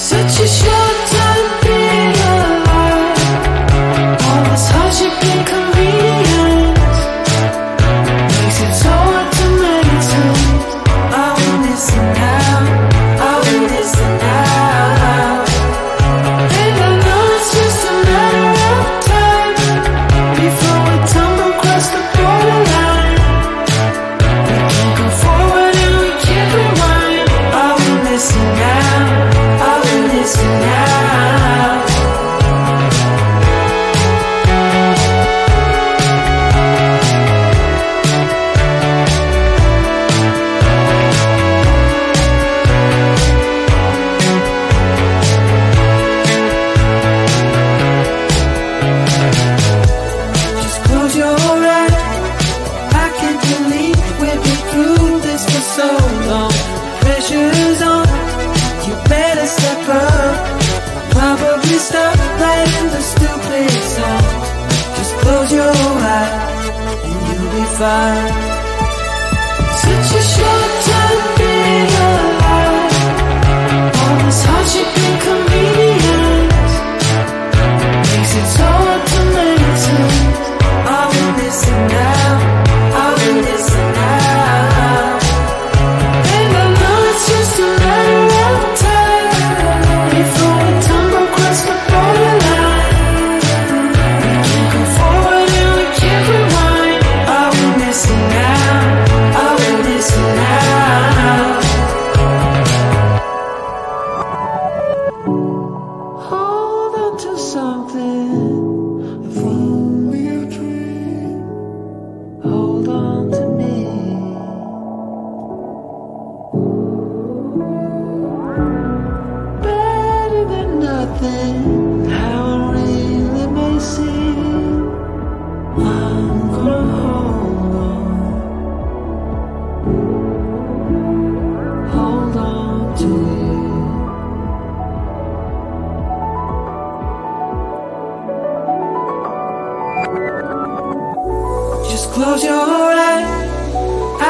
Such a short time being alive. All this hardship and convenience makes it so hard to make sense. I will listen now, I will listen now. And I know it's just a matter of time before we tumble across the borderline. We can't go forward and we can't rewind. I will listen now, I will listen now. Just close your eyes. I can't believe we've been through this for so long. Pressure's on, you better step up. Probably stop playing the stupid song. Just close your eyes and you'll be fine. Such a short time being alive. All this hardship and convenience makes it so hard to make sense. I will listen now, I will listen now. And I know it's just a matter of time before we tumble across the borderline. We can't go forward and we can't rewind. I will listen now, I will listen now. Hold on to something, if only a dream. Hold on to me. Better than nothing, how it really may seem. I'm gonna hold on to you. Just close your eyes.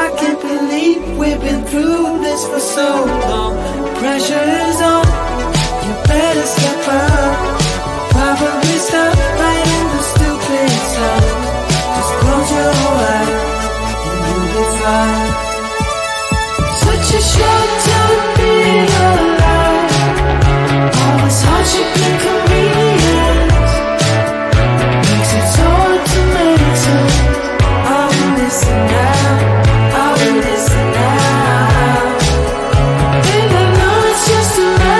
I can't believe we've been through this for so long. Pressure is on, you better step up. Probably stop writing the stupid song. Just close your eyes and you'll be fine. Such a short time being alive. All this hardship and convenience makes it so hard to make sense. I will listen now, I will listen now. And I know it's just a matter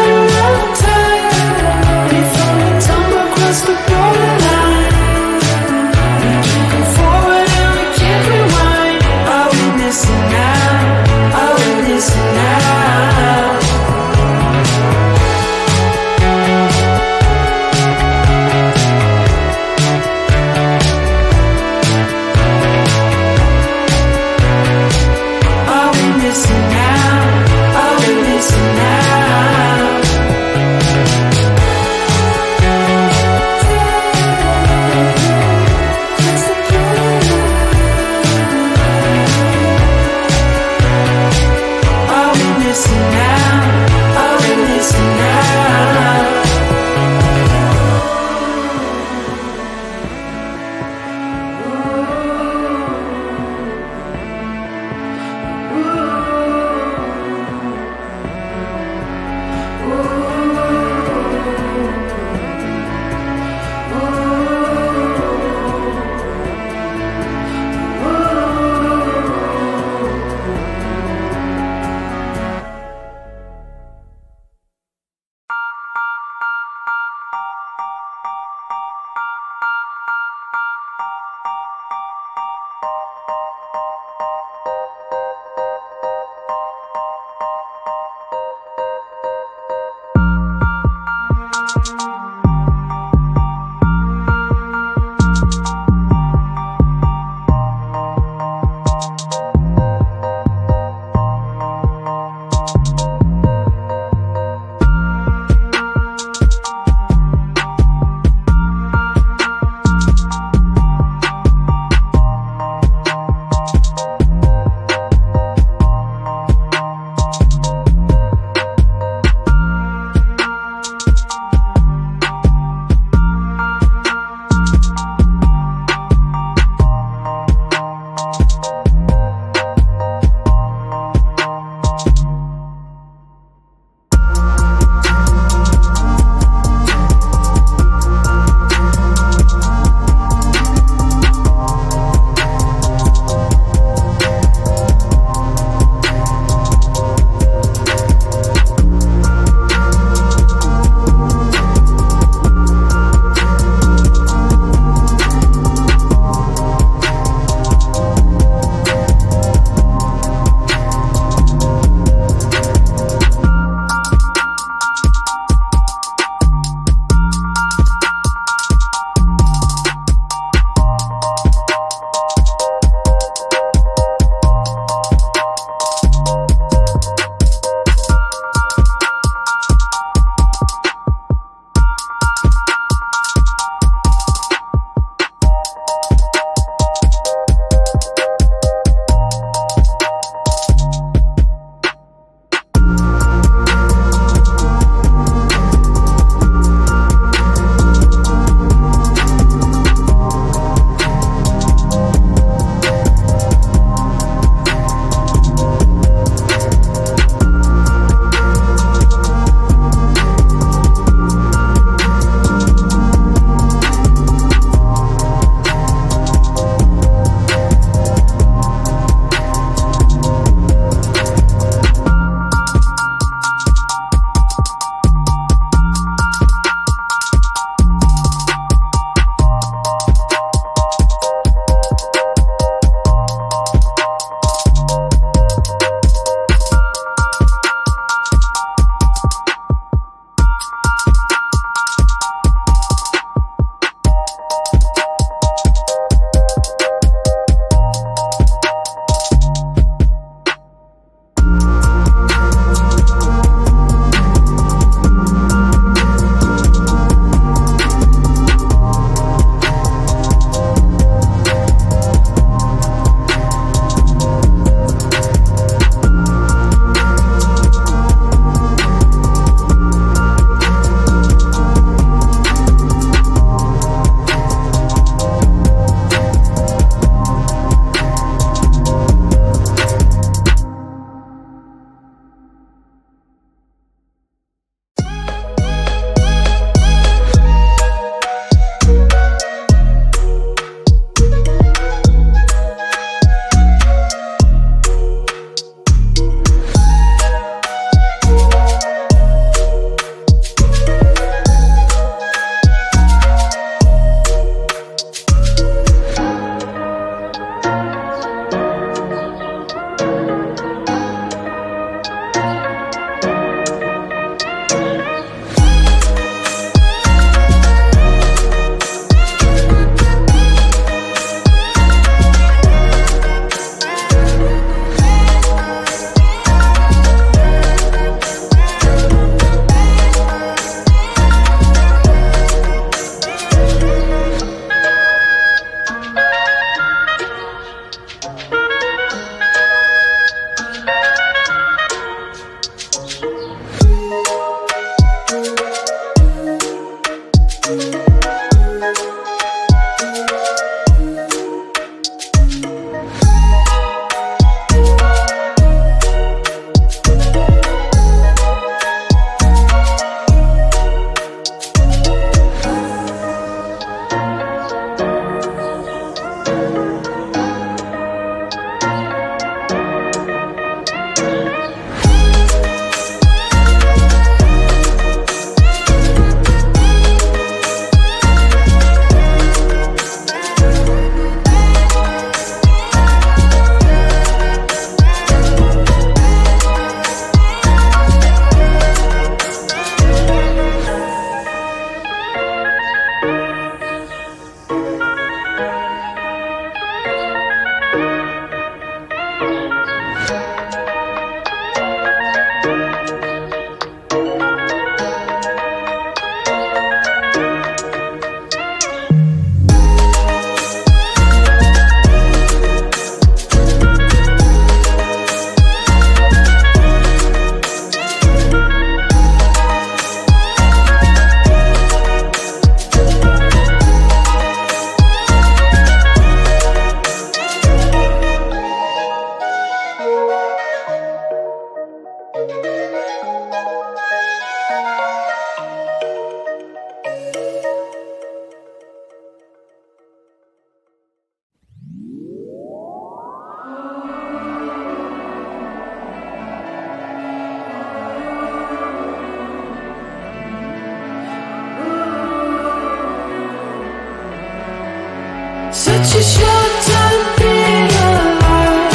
Such a short time being alive.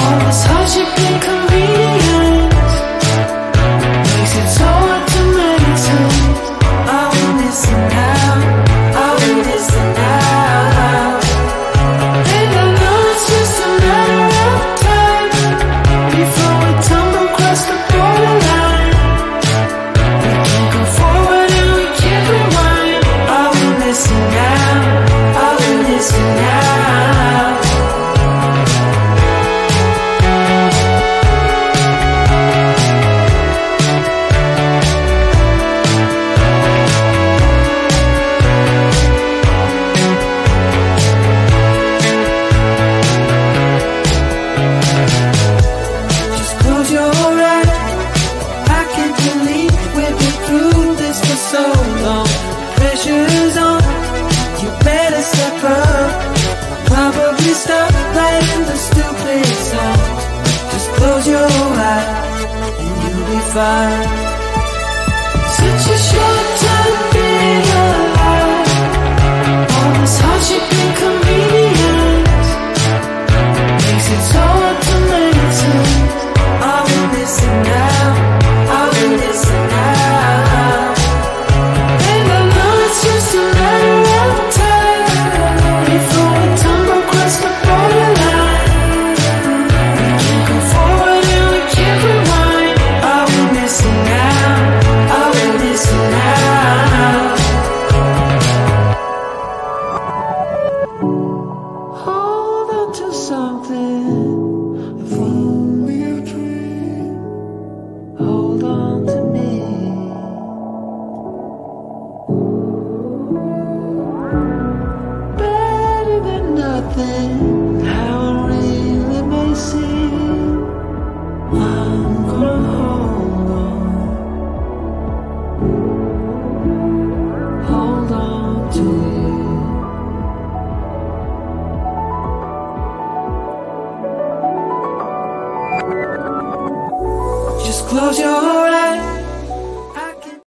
All this hardship and inconvenience makes it so hard to meditate. I will listen now, I will listen now. And I know it's just a matter of time before we tumble across the borderline. We can't go forward and we can't rewind. I will listen now, I will listen now. Just close your eyes. I can't believe we've been through this for so long. Pressure's on, you better step up. Probably stop playing the stupid song. Just close your eyes and you'll be fine. Such a short time being alive. All this hardship and inconvenience makes it so hard to meditate. I will listen now, I will listen now. And I know it's just a matter of time before we tumble across the borderline. We can't go forward and we can't rewind. I will listen now, I will listen now. Hold on to something, if only a dream. Hold on to me. Better than nothing, how it really may seem. I'm gonna hold on to you. Just close your